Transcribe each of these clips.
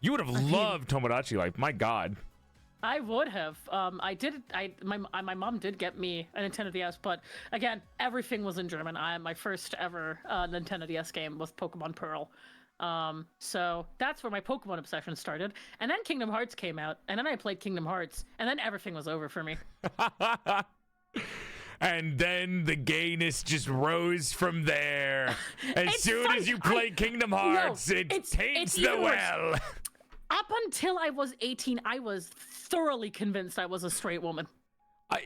You would have loved Tomodachi Life. My God. I would have. My mom did get me a Nintendo DS, but again, everything was in German. My first ever Nintendo DS game was Pokemon Pearl. So that's where my Pokemon obsession started. And then Kingdom Hearts came out, and then I played Kingdom Hearts, and then everything was over for me. And then the gayness just rose from there. As soon as you play Kingdom Hearts, it taints the well. Up until I was 18, I was thoroughly convinced I was a straight woman.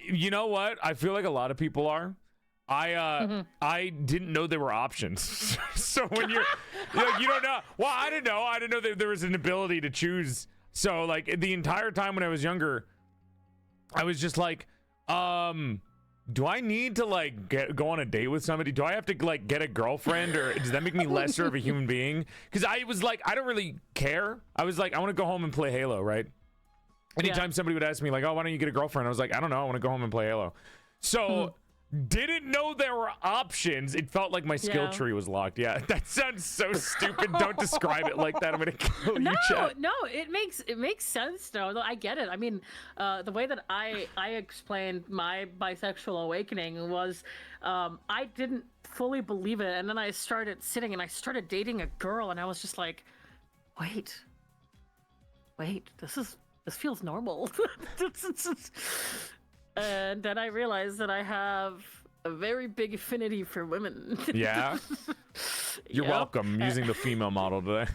You know what? I feel like a lot of people are. I didn't know there were options. So when you don't know. Well, I didn't know. I didn't know that there was an ability to choose. So like the entire time when I was younger, I was just like, do I need to like go on a date with somebody? Do I have to like get a girlfriend, or does that make me lesser of a human being? Because I was like, I don't really care. I was like, I want to go home and play Halo, right? Anytime somebody would ask me like, oh, why don't you get a girlfriend? I was like, I don't know. I want to go home and play Halo. So didn't know there were options. It felt like my skill tree was locked. Yeah, that sounds so stupid. Don't describe it like that. I'm gonna kill you, chat. No, it makes sense though. I get it. I mean, the way that I explained my bisexual awakening was, I didn't fully believe it, and then I started sitting and I started dating a girl, and I was just like, wait, this feels normal. And then I realized that I have a very big affinity for women. Yeah? You're welcome. I'm using the female model today.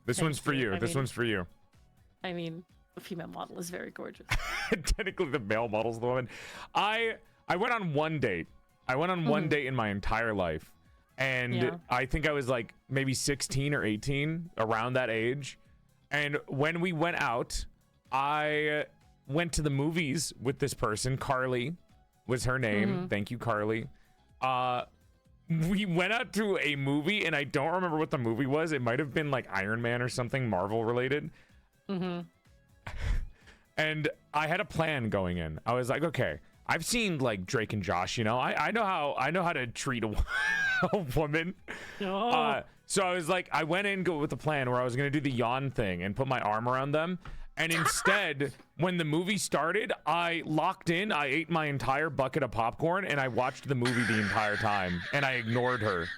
This one's for you. This one's for you. I mean, the female model is very gorgeous. Technically, the male model's the woman. I went on one date. I went on one date in my entire life. And I think I was like maybe 16 or 18, around that age. And when we went out, I went to the movies with this person. Carly was her name. Thank you, Carly. We went out to a movie, and I don't remember what the movie was. It might have been like Iron Man or something Marvel related. And I had a plan going in. I was like, okay, I've seen like Drake and Josh, you know, I know how to treat a woman. So I was like, I went in with a plan where I was going to do the yawn thing and put my arm around them. And instead, when the movie started, I locked in, I ate my entire bucket of popcorn, and I watched the movie the entire time, and I ignored her.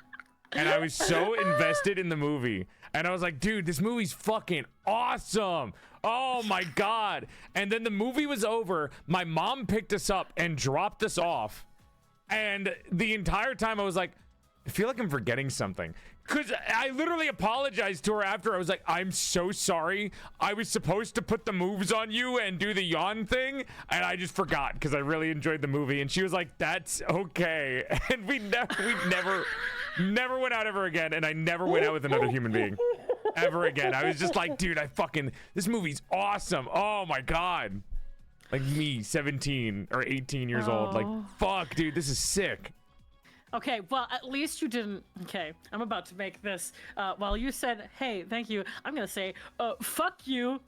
And I was so invested in the movie. And I was like, dude, this movie's fucking awesome. Oh my God. And then the movie was over. My mom picked us up and dropped us off. And the entire time I was like, I feel like I'm forgetting something. Because I literally apologized to her after. I was like, I'm so sorry. I was supposed to put the moves on you and do the yawn thing, and I just forgot because I really enjoyed the movie. And she was like, that's okay. And we never went out ever again, and I never went out with another human being ever again. I was just like, dude, this movie's awesome. Oh my God. Like me, 17 or 18 years old. Like, fuck, dude, this is sick. Okay, well, at least you didn't. Okay, I'm about to make this. While you said, hey, thank you, I'm going to say, fuck you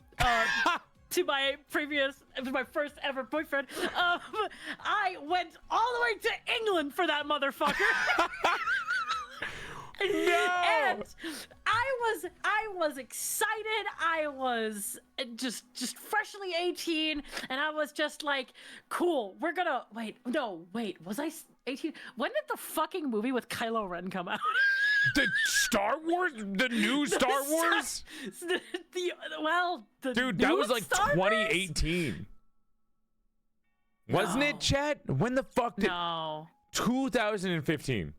to my first ever boyfriend. I went all the way to England for that motherfucker. No! And I was excited. I was just freshly 18, and I was just like, cool, we're gonna wait, was I 18? When did the fucking movie with Kylo Ren come out? The Star Wars? The new Star Wars? Dude, that was like 2018. Wasn't it, Chet? When the fuck did... No. 2015.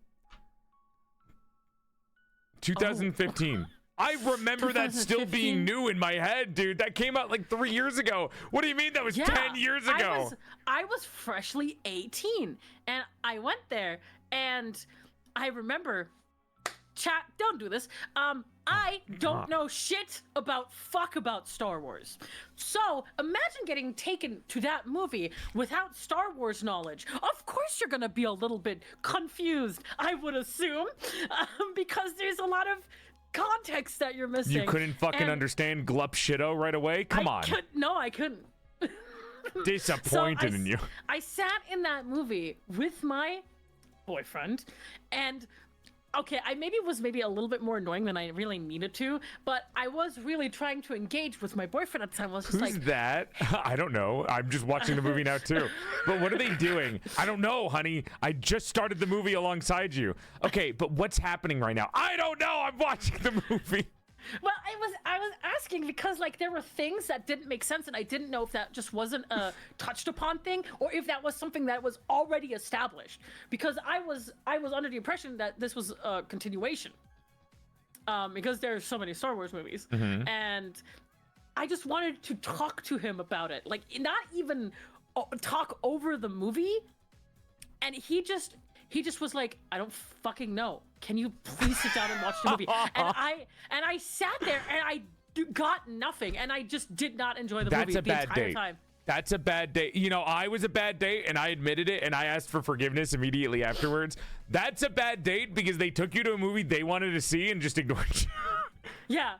2015. I remember that still being new in my head, dude. That came out like 3 years ago. What do you mean that was 10 years ago? I was freshly 18, and I went there, and I remember... Chat, don't do this. I don't know shit about Star Wars. So imagine getting taken to that movie without Star Wars knowledge. Of course you're gonna be a little bit confused, I would assume, because there's a lot of context that you're missing. You couldn't fucking understand Glup Shido right away? Come on. No, I couldn't. Disappointed in you. I sat in that movie with my boyfriend, and okay, I maybe was a little bit more annoying than I really needed to, but I was really trying to engage with my boyfriend at the time. I was just Who's that? I don't know. I'm just watching the movie now too. But what are they doing? I don't know, honey. I just started the movie alongside you. Okay, but what's happening right now? I don't know. I'm watching the movie. Well, I was asking because like there were things that didn't make sense, and I didn't know if that just wasn't a touched upon thing or if that was something that was already established. Because I was under the impression that this was a continuation. Because there's so many Star Wars movies, and I just wanted to talk to him about it, like not even talk over the movie, and he just was like, I don't fucking know. Can you please sit down and watch the movie? And I sat there and I got nothing, and I just did not enjoy the movie the entire time. That's a bad date. You know, I was a bad date, and I admitted it, and I asked for forgiveness immediately afterwards. That's a bad date because they took you to a movie they wanted to see and just ignored you. Yeah.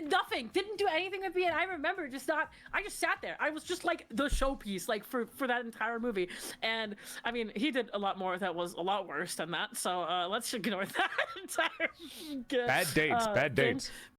Nothing. Didn't do anything with me, and I remember I just sat there. I was just like the showpiece, like for that entire movie. And I mean, he did a lot more that was a lot worse than that. So let's ignore that entire bad dates.